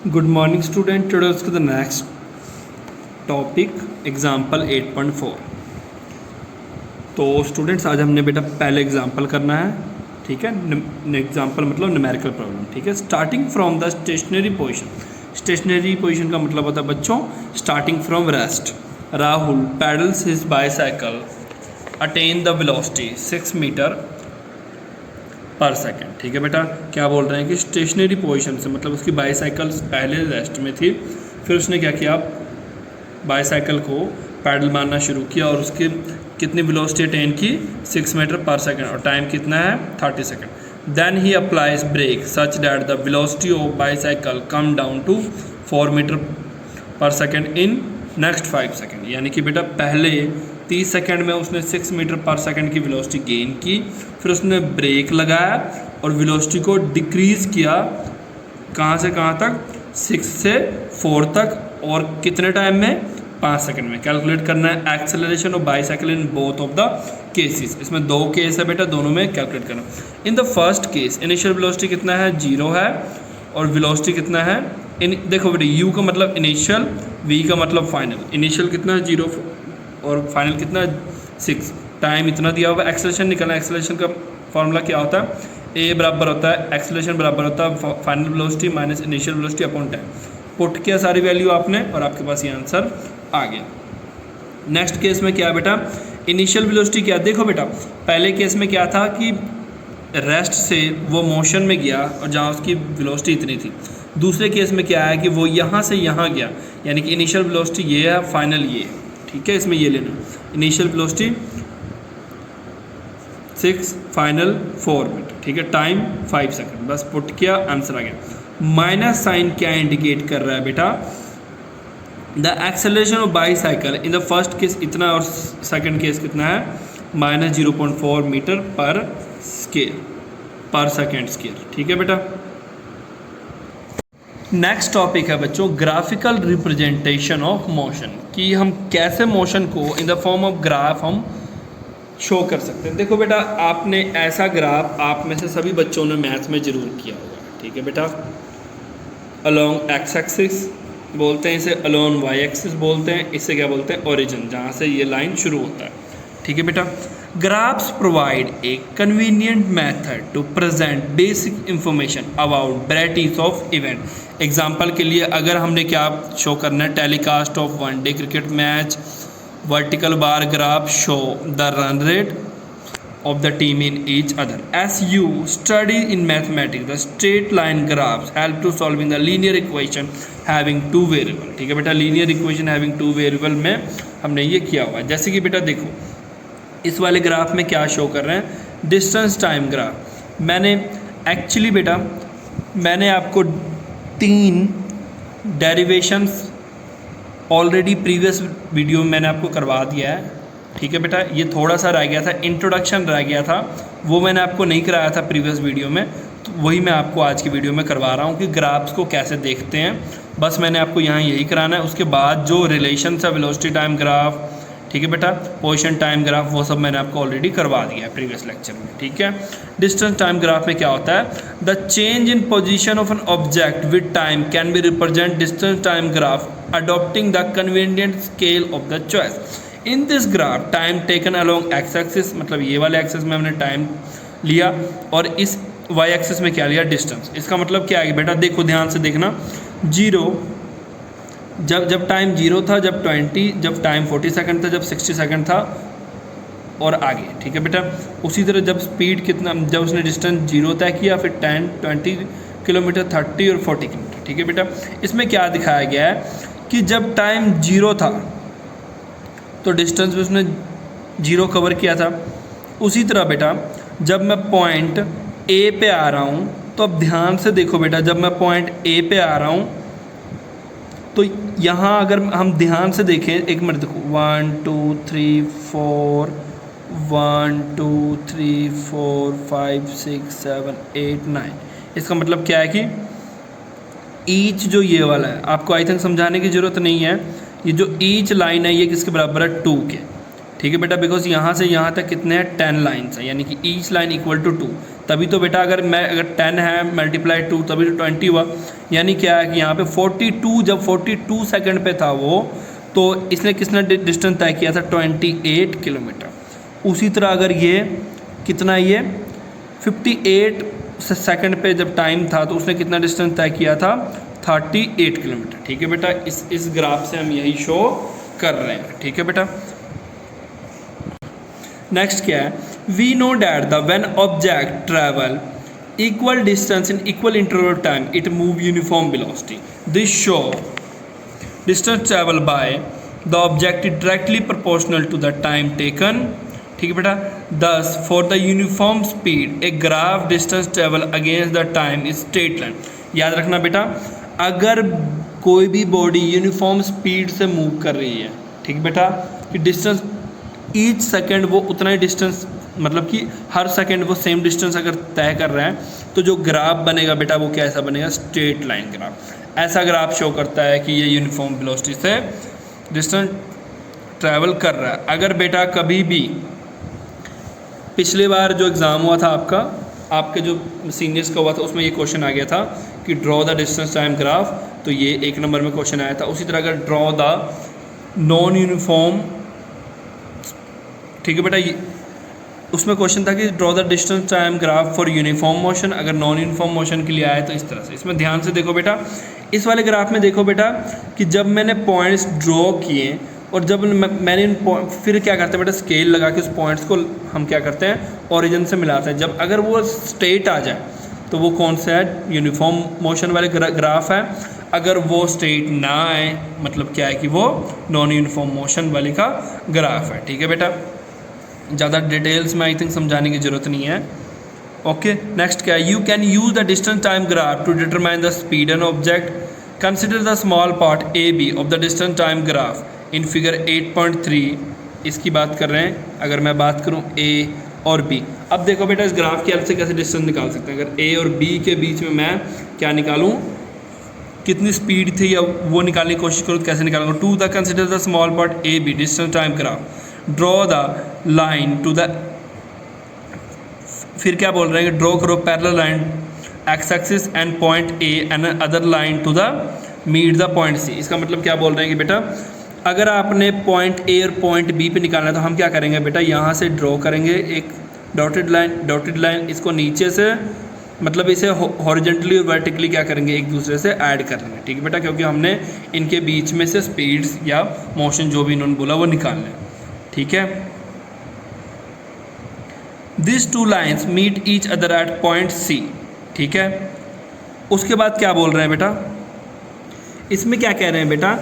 Good morning student. Today let's go to the next topic example 8.4. तो students आज हमने बेटा पहले एग्जाम्पल करना है, ठीक है। एग्जाम्पल मतलब न्यूमेरिकल प्रॉब्लम, ठीक है। Starting from the stationary position. Stationary position का मतलब होता है बच्चों starting from rest. Rahul pedals his bicycle attain the velocity 6 metre per second, ठीक है बेटा। क्या बोल रहे हैं कि स्टेशनरी पोजीशन से मतलब उसकी बाईसाइकिल पहले रेस्ट में थी, फिर उसने क्या किया, बाईसाइकिल को पैडल मारना शुरू किया और उसकी कितनी वेलोसिटी अटेन की 6 मीटर पर सेकेंड और टाइम कितना है 30 second. Then he applies brake such that the velocity of bicycle come down to 4 metre per second in next 5 second. यानी कि बेटा पहले 30 सेकेंड में उसने 6 मीटर पर सेकेंड की वेलोसिटी गेन की, फिर उसने ब्रेक लगाया और वेलोसिटी को डिक्रीज़ किया कहाँ से कहाँ तक, 6 से 4 तक, और कितने टाइम में 5 सेकेंड में। कैलकुलेट करना है acceleration of bicycle in both of the cases. इसमें 2 केस है बेटा, दोनों में कैलकुलेट करना। In the first case initial velocity कितना है 0 है और वेलोसिटी कितना है देखो बेटा u का मतलब इनिशियल, v का मतलब फाइनल। इनिशियल कितना है 0 और फाइनल कितना 6, टाइम इतना दिया हुआ। एक्सेलरेशन निकलना, एक्सेलरेशन का फॉर्मूला क्या होता है, a बराबर होता है एक्सेलरेशन बराबर होता है final velocity minus initial velocity upon time. Put किया सारी वैल्यू आपने और आपके पास ये आंसर आ गया। नेक्स्ट केस में क्या बेटा, इनिशियल वेलोसिटी क्या, देखो बेटा पहले केस में क्या था कि रेस्ट से वो मोशन में गया और जहाँ उसकी वेलोसिटी इतनी थी। दूसरे केस में क्या है कि वो यहाँ से यहाँ गया, यानी कि इनिशियल वेलोसिटी ये है, फाइनल ये है, ठीक है। इसमें ये लेना, इनिशियल वेलोसिटी 6, फाइनल 4 मीटर, ठीक है। टाइम 5 सेकेंड, बस पुट किया आंसर आ गया। माइनस साइन क्या इंडिकेट कर रहा है बेटा, the acceleration of bicycle in the first case इतना और सेकंड केस कितना है माइनस 0.4 मीटर पर स्केयर पर सेकेंड स्केयर, ठीक है बेटा। नेक्स्ट टॉपिक है बच्चों ग्राफिकल रिप्रेजेंटेशन ऑफ मोशन, कि हम कैसे मोशन को in the form of graph हम शो कर सकते हैं। देखो बेटा आपने ऐसा ग्राफ आप में से सभी बच्चों ने मैथ्स में ज़रूर किया होगा, ठीक है बेटा। अलोंग एक्स एक्सिस बोलते हैं इसे, अलोंग वाई एक्सिस बोलते हैं इसे, क्या बोलते हैं ओरिजिन, जहाँ से ये लाइन शुरू होता है, ठीक है बेटा। Graphs provide a convenient method to present basic information about varieties of event. Example के लिए अगर हमने क्या शो करना है, telecast of one day cricket match, vertical bar graph show the run rate of the team in each other. As you study in mathematics, the straight line graphs help to solving the linear equation having two variable, ठीक है बेटा। linear equation having two variable में हमने ये किया हुआ है। जैसे कि बेटा देखो इस वाले ग्राफ में क्या शो कर रहे हैं, डिस्टेंस टाइम ग्राफ। मैंने एक्चुअली बेटा मैंने आपको 3 डेरिवेशंस ऑलरेडी प्रीवियस वीडियो में मैंने आपको करवा दिया है, ठीक है बेटा। ये थोड़ा सा रह गया था, इंट्रोडक्शन रह गया था, वो मैंने आपको नहीं कराया था प्रीवियस वीडियो में, तो वही मैं आपको आज की वीडियो में करवा रहा हूँ कि ग्राफ्स को कैसे देखते हैं। बस मैंने आपको यहाँ यही कराना है। उसके बाद जो रिलेशन है वेलोसिटी टाइम ग्राफ, ठीक है बेटा, पोजीशन टाइम ग्राफ, वो सब मैंने आपको ऑलरेडी करवा दिया है प्रीवियस लेक्चर में, ठीक है। डिस्टेंस टाइम ग्राफ में क्या होता है, the change in position of an object with time can be represent distance time graph adopting the convenient scale of the choice. In this graph time taken along x axis, मतलब ये वाले axis में हमने time लिया और इस Y axis में क्या लिया, डिस्टेंस। इसका मतलब क्या है बेटा, देखो ध्यान से देखना, 0 जब टाइम 0 था, जब 20, जब टाइम 40 सेकंड था, जब 60 सेकंड था और आगे, ठीक है बेटा। उसी तरह जब स्पीड कितना, जब उसने डिस्टेंस 0 तय किया, फिर 10, 20 किलोमीटर, 30 और 40 किलोमीटर, ठीक है बेटा। इसमें क्या दिखाया गया है कि जब टाइम 0 था तो डिस्टेंस भी उसने 0 कवर किया था। उसी तरह बेटा जब मैं पॉइंट ए पे आ रहा हूँ, तो अब ध्यान से देखो बेटा, जब मैं पॉइंट ए पे आ रहा हूँ तो यहाँ अगर हम ध्यान से देखें, एक मिनट देखो, 1 2 3 4 1 2 3 4 5 6 7 8 9। इसका मतलब क्या है कि ईच जो ये वाला है, आपको आई थिंक समझाने की ज़रूरत नहीं है, ये जो ईच लाइन है ये किसके बराबर है, 2 के, ठीक है बेटा। बिकॉज यहाँ से यहाँ तक कितने हैं 10 लाइन्स हैं, यानी कि ईच लाइन इक्वल टू 2। तभी तो बेटा अगर 10 है मल्टीप्लाई 2 तभी तो 20 हुआ। यानी क्या है कि यहाँ पे 42, जब 42 सेकंड पे था वो, तो इसने कितना डिस्टेंस तय किया था, 28 किलोमीटर। उसी तरह अगर ये कितना, ये 58 सेकंड पे जब टाइम था तो उसने कितना डिस्टेंस तय किया था, 38 किलोमीटर। ठीक है बेटा, इस ग्राफ से हम यही शो कर रहे हैं। ठीक है बेटा, नेक्स्ट क्या है, we know that the when object travel equal distance in equal interval time it move uniform velocity. This show distance travel by the object is directly proportional to the time taken. ठीक है बेटा, thus for the uniform speed a graph distance travel against the time is straight line. याद रखना बेटा, अगर कोई भी body uniform speed से मूव कर रही है, ठीक बेटा, कि डिस्टेंस ईच सेकंड वो उतना ही डिस्टेंस, मतलब कि हर सेकंड वो सेम डिस्टेंस अगर तय कर रहे हैं, तो जो ग्राफ बनेगा बेटा वो कैसा बनेगा, स्ट्रेट लाइन ग्राफ। ऐसा ग्राफ शो करता है कि ये यूनिफॉर्म वेलोसिटी से डिस्टेंस ट्रैवल कर रहा है। अगर बेटा कभी भी पिछले बार जो एग्ज़ाम हुआ था आपके जो सीनियर्स का हुआ था उसमें ये क्वेश्चन आ गया था कि draw the distance time graph, तो ये 1 नंबर में क्वेश्चन आया था। उसी तरह अगर ड्रॉ द नॉन यूनिफॉर्म, ठीक है बेटा, उसमें क्वेश्चन था कि draw the distance time graph for uniform motion. अगर नॉन यूनिफॉर्म मोशन के लिए आया तो इस तरह से। इसमें ध्यान से देखो बेटा, इस वाले ग्राफ में देखो बेटा कि जब मैंने पॉइंट्स ड्रॉ किए और जब मैंने फिर क्या करते हैं बेटा, स्केल लगा के उस पॉइंट्स को हम क्या करते हैं, ओरिजिन से मिलाते हैं। जब अगर वो स्ट्रेट आ जाए तो वो कौन सा है, यूनिफॉर्म मोशन वाले ग्राफ है। अगर वो स्ट्रेट ना आए मतलब क्या है कि वो नॉन यूनिफॉर्म मोशन वाले का ग्राफ है। ठीक है बेटा, ज़्यादा डिटेल्स में आई थिंक समझाने की ज़रूरत नहीं है। ओके, नेक्स्ट क्या है, you can use the distance time graph to determine the speed and object. Consider the small part A B of the distance time graph in figure 8.3। इसकी बात कर रहे हैं। अगर मैं बात करूं ए और बी, अब देखो बेटा इस ग्राफ की हेल्प से कैसे डिस्टेंस निकाल सकते हैं। अगर ए और बी के बीच में मैं क्या निकालूं, कितनी स्पीड थी या वो निकालने की कोशिश करूँ तो कैसे निकालूंगा। To the consider the small part A B distance time graph, draw the line to the, फिर क्या बोल रहे हैं कि ड्रॉ करो parallel line X axis and point A and other line to the meet the point C. इसका मतलब क्या बोल रहे हैं कि बेटा अगर आपने पॉइंट ए और पॉइंट बी पे निकालना है तो हम क्या करेंगे बेटा, यहाँ से ड्रॉ करेंगे एक डॉटेड लाइन, इसको नीचे से मतलब इसे हॉरिजॉन्टली और वर्टिकली क्या करेंगे, एक दूसरे से ऐड कर लेंगे। ठीक है बेटा, क्योंकि हमने इनके बीच में से स्पीड्स या मोशन जो भी इन्होंने बोला वो निकालना है। ठीक है, this two lines meet each other at point C. ठीक है, उसके बाद क्या बोल रहे हैं बेटा, इसमें क्या कह रहे हैं बेटा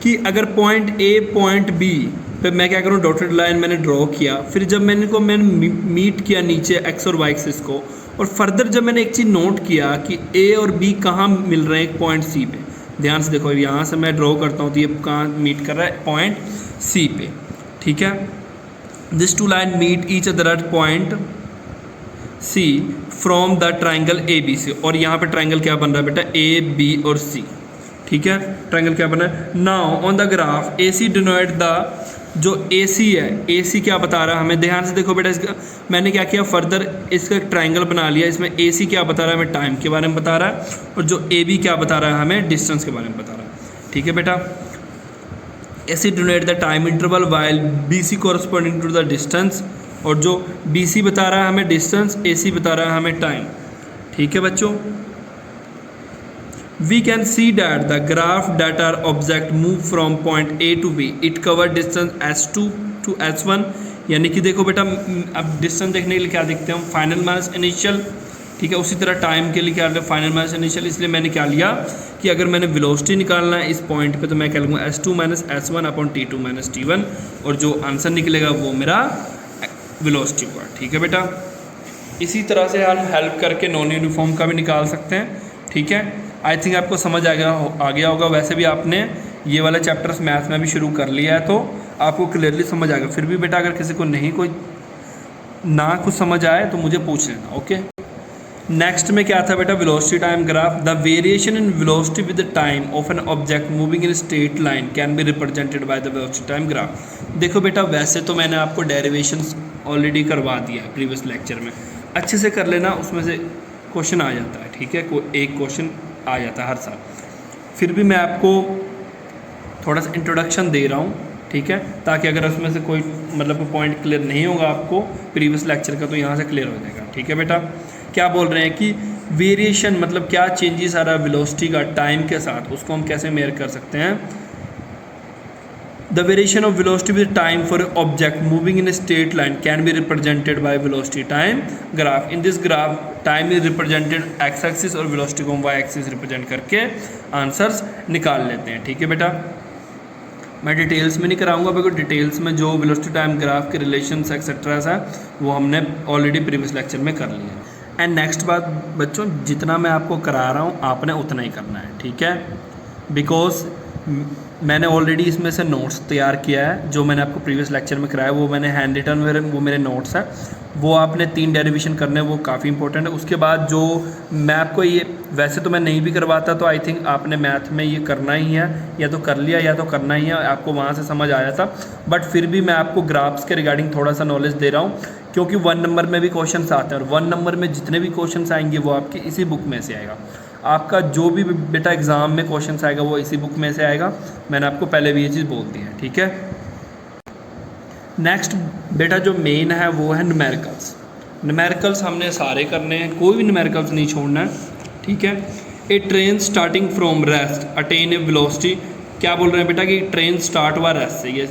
कि अगर पॉइंट ए पॉइंट बी पे मैं क्या करूँ, डॉटेड लाइन मैंने ड्रॉ किया, फिर जब मैंने मीट किया नीचे एक्स और वाई एक्सिस को, और फर्दर जब मैंने एक चीज़ नोट किया कि ए और बी कहाँ मिल रहे हैं, एक पॉइंट सी पे। ध्यान से देखो, यहाँ से मैं ड्रॉ करता हूँ तो ये कहाँ मीट कर रहा है, पॉइंट सी पे। ठीक है, this two line meet each other at point C from the triangle A B C. और यहाँ पे ट्राइंगल क्या बन रहा है बेटा, ए बी और सी। ठीक है, ट्राइंगल क्या बना है। Now on the graph A C denote the, जो ए सी है, ए सी क्या बता रहा है हमें, ध्यान से देखो बेटा, इसका मैंने क्या किया, फर्दर इसका एक ट्राइंगल बना लिया। इसमें ए सी क्या बता रहा है, हमें टाइम के बारे में बता रहा है, और जो ए बी क्या बता रहा है, हमें डिस्टेंस के बारे में बता रहा है। ठीक है बेटा, A C denote the time interval while B C corresponding to the distance, और जो बी सी बता रहा है हमें डिस्टेंस, ए सी बता रहा है हमें टाइम। ठीक है बच्चों, we can see that the graph that our object move from point A to B it cover distance S2 to S1। यानी कि देखो बेटा, अब डिस्टेंस देखने के लिए क्या देखते हैं हम, फाइनल माइनस इनिशियल। ठीक है, उसी तरह टाइम के लिए क्या है, फाइनल माइनस इनिशियल। इसलिए मैंने क्या लिया कि अगर मैंने वेलोसिटी निकालना है इस पॉइंट पे तो मैं क्या लूँगा, S2 minus S1 upon T2 minus T1, और जो आंसर निकलेगा वो मेरा वेलोसिटी हुआ। ठीक है बेटा, इसी तरह से हम हेल्प करके नॉन यूनिफॉर्म का भी निकाल सकते हैं। ठीक है, आई थिंक आपको समझ आ गया होगा। वैसे भी आपने ये वाला चैप्टर्स मैथ्स में भी शुरू कर लिया है तो आपको क्लियरली समझ आ गया। फिर भी बेटा अगर किसी को नहीं कोई ना कुछ समझ आए तो मुझे पूछ लेना। ओके, नेक्स्ट में क्या था बेटा, velocity time graph. The variation in velocity with the time of an object moving in straight line can be represented by the velocity time graph. देखो बेटा, वैसे तो मैंने आपको डेरिवेशंस ऑलरेडी करवा दिया है प्रीवियस लेक्चर में। अच्छे से कर लेना, उसमें से क्वेश्चन आ जाता है, ठीक है, एक क्वेश्चन आ जाता है हर साल। फिर भी मैं आपको थोड़ा सा इंट्रोडक्शन दे रहा हूँ, ठीक है, ताकि अगर उसमें से कोई मतलब पॉइंट क्लियर नहीं होगा आपको प्रीवियस लेक्चर का तो यहाँ से क्लियर हो जाएगा, ठीक है बेटा। क्या बोल रहे हैं कि वेरिएशन मतलब क्या चेंजेस आ रहा है वेलोसिटी का टाइम के साथ, उसको हम कैसे मेयर कर सकते हैं। The variation of velocity with time for object moving in a straight line can be represented by velocity time graph. In this graph time is represented x axis और वेलोसिटी को हम वाई एक्सिस रिप्रेजेंट करके answers निकाल लेते हैं, ठीक है बेटा। मैं डिटेल्स में नहीं कराऊंगा, बिकॉज डिटेल्स में जो वेलोसिटी टाइम ग्राफ के रिलेशंस एक्सेट्रा है वो हमने ऑलरेडी प्रीवियस लेक्चर में कर लिया। एंड नेक्स्ट बात बच्चों, जितना मैं आपको करा रहा हूँ आपने उतना ही करना है, ठीक है, बिकॉज मैंने ऑलरेडी इसमें से नोट्स तैयार किया है। जो मैंने आपको प्रीवियस लेक्चर में कराया वो मैंने हैंड रिटन वो मेरे नोट्स हैं, वो आपने 3 डेरिवेशन करने हैं, वो काफ़ी इंपॉर्टेंट है। उसके बाद जो मैं आपको ये वैसे तो मैं नहीं भी करवाता, तो आई थिंक आपने मैथ में ये करना ही है, या तो कर लिया या तो करना ही है, आपको वहाँ से समझ आया था। बट फिर भी मैं आपको ग्राफ्स के रिगार्डिंग थोड़ा सा नॉलेज दे रहा हूँ, क्योंकि 1 नंबर में भी क्वेश्चन आते हैं और 1 नंबर में जितने भी क्वेश्चन आएंगे वो आपके इसी बुक में से आएगा। आपका जो भी बेटा एग्ज़ाम में क्वेश्चन आएगा वो इसी बुक में से आएगा, मैंने आपको पहले भी ये चीज़ बोल दी है, ठीक है। नेक्स्ट बेटा जो मेन है वो है न्यूमेरिकल्स। न्यूमेरिकल्स हमने सारे करने हैं, कोई भी न्यूमेरिकल्स नहीं छोड़ना है, ठीक है। A train starting from rest attain a velocity, क्या बोल रहे हैं बेटा कि ट्रेन स्टार्ट हुआ रेस्ट से, ये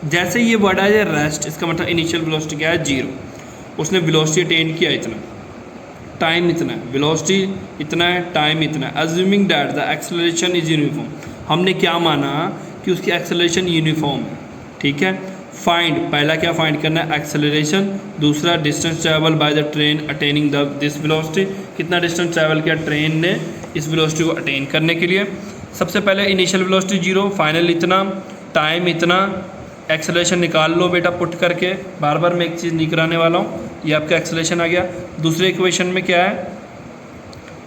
जैसे ये वर्ड है रेस्ट, इसका मतलब इनिशियल वेलोसिटी क्या है 0, उसने वेलोसिटी अटेन किया इतना, टाइम इतना है, वेलोसिटी इतना है, टाइम इतना है। Assuming that the acceleration is uniform, हमने क्या माना कि उसकी एक्सेलरेशन यूनिफॉर्म है, ठीक है। फाइंड, पहला क्या फाइंड करना है, एक्सेलरेशन। दूसरा distance travel by the train attaining the this velocity, कितना डिस्टेंस ट्रैवल किया ट्रेन ने इस वेलोसिटी को अटेन करने के लिए। सबसे पहले इनिशियल वेलोसिटी 0, फाइनल इतना, टाइम इतना, एक्सेलरेशन निकाल लो बेटा पुट करके, बार बार मैं एक चीज़ नहीं कराने वाला हूँ, ये आपका एक्सेलरेशन आ गया। दूसरे इक्वेशन में क्या है,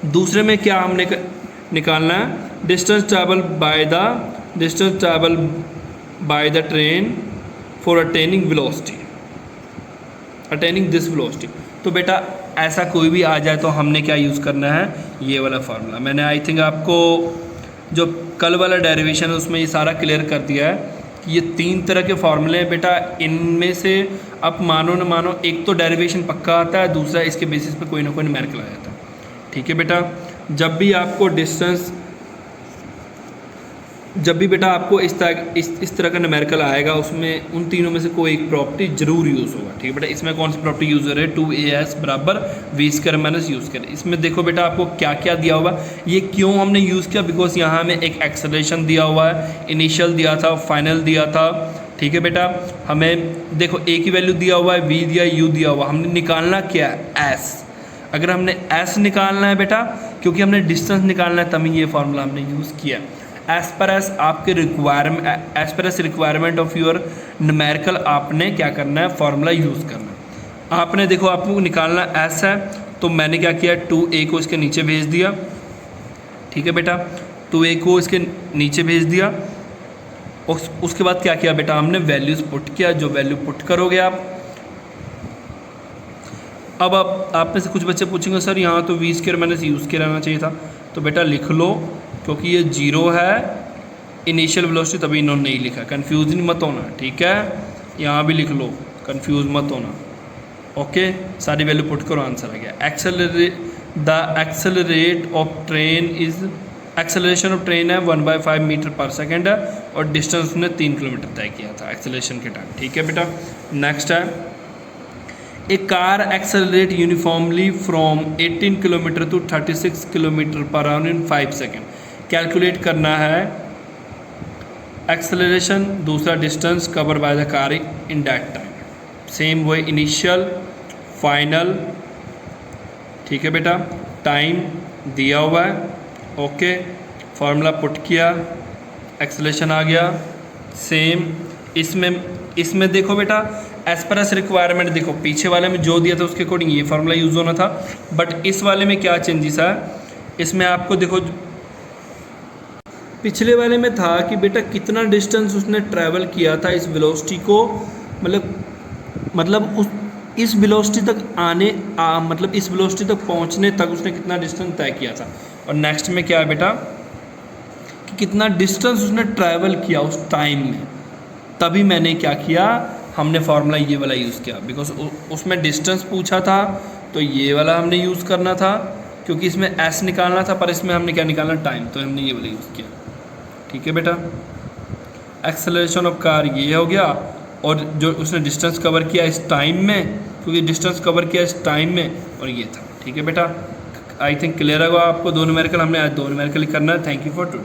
दूसरे में क्या हमने निकालना है, distance travel by the train for attaining velocity, attaining this velocity. तो बेटा ऐसा कोई भी आ जाए तो हमने क्या यूज़ करना है, ये वाला फार्मूला। मैंने आई थिंक आपको जो कल वाला डेरिवेशन है उसमें ये सारा क्लियर कर दिया है कि ये 3 तरह के फार्मूले हैं बेटा। इनमें से आप मानो न मानो एक तो डेरिवेशन पक्का आता है, दूसरा इसके बेसिस पे कोई ना कोई न्यूमेरिकल आ जाता है, ठीक है बेटा। जब भी आपको डिस्टेंस, जब भी बेटा आपको इस तरह का न्यूमेरिकल आएगा उसमें उन तीनों में से कोई एक प्रॉपर्टी जरूर यूज़ होगा, ठीक है बेटा। इसमें कौन सी प्रॉपर्टी यूज़ हो रही है, 2as बराबर v² माइनस u²। इसमें देखो बेटा आपको क्या क्या दिया हुआ, ये क्यों हमने यूज़ किया, बिकॉज यहाँ हमें एक एक्सेलरेशन दिया हुआ है, इनिशियल दिया था, फाइनल दिया था, ठीक है बेटा। हमें देखो a की वैल्यू दिया हुआ है, v दिया, u दिया हुआ, हमने निकालना क्या है s। अगर हमने s निकालना है बेटा, क्योंकि हमने डिस्टेंस निकालना है तभी ये फार्मूला हमने यूज़ किया। एज पर एस आपके requirement, as per as requirement of your numerical आपने क्या करना है, फार्मूला यूज़ करना है। आपने देखो आपको निकालना एस है, तो मैंने क्या किया 2a को इसके नीचे भेज दिया, ठीक है बेटा, 2a को इसके नीचे भेज दिया। उसके बाद क्या किया बेटा, हमने वैल्यूज़ पुट किया, जो वैल्यू पुट करोगे आप। अब आप में से कुछ बच्चे पूछेंगे सर यहाँ तो v² माइनस u² आना चाहिए था, तो बेटा लिख लो, क्योंकि ये 0 है इनिशियल वेलोसिटी तभी इन्होंने नहीं लिखा, कंफ्यूज मत होना, ठीक है। यहाँ भी लिख लो, कंफ्यूज मत होना, ओके। सारी वैल्यू पुट करो, आंसर आ गया। द एक्सेलरेशन ऑफ ट्रेन है 1/5 मीटर पर सेकेंड है, और डिस्टेंस उसने 3 किलोमीटर तय किया था एक्सेलरेशन के टाइम, ठीक है बेटा। नेक्स्ट है, a car accelerate uniformly from 18 kilometre to 36 kilometre per hour in 5 second. Calculate करना है एक्सेलरेशन, दूसरा distance cover by the car in that time, same way initial final, ठीक है बेटा। टाइम दिया हुआ है, ओके, फार्मूला पुट किया, एक्सेलरेशन आ गया, सेम। इसमें देखो बेटा एज पर एस रिक्वायरमेंट, देखो पीछे वाले में जो दिया था उसके अकॉर्डिंग ये फार्मूला यूज़ होना था, बट इस वाले में क्या चेंजेस है, इसमें आपको देखो पिछले वाले में था कि बेटा कितना डिस्टेंस उसने ट्रैवल किया था इस वेलोसिटी को, मतलब इस वेलोसिटी तक मतलब इस वेलोसिटी तक पहुंचने तक उसने कितना डिस्टेंस तय किया था। और नेक्स्ट में क्या है बेटा कि कितना डिस्टेंस उसने ट्रैवल किया उस टाइम में, तभी मैंने क्या किया, हमने फार्मूला ये वाला यूज़ किया। बिकॉज उसमें डिस्टेंस पूछा था तो ये वाला हमने यूज़ करना था, क्योंकि इसमें एस निकालना था, पर इसमें हमने क्या निकालना, टाइम, तो हमने ये वाला यूज़ किया। ठीक है बेटा, एक्सेलरेशन ऑफ कार ये हो गया, और जो उसने डिस्टेंस कवर किया इस टाइम में, क्योंकि डिस्टेंस कवर किया इस टाइम में, और ये था। ठीक है बेटा, आई थिंक क्लियर होगा आपको। 2 न्यूमेरिकल हमने आज 2 न्यूमेरिकल करना है। Thank you for today.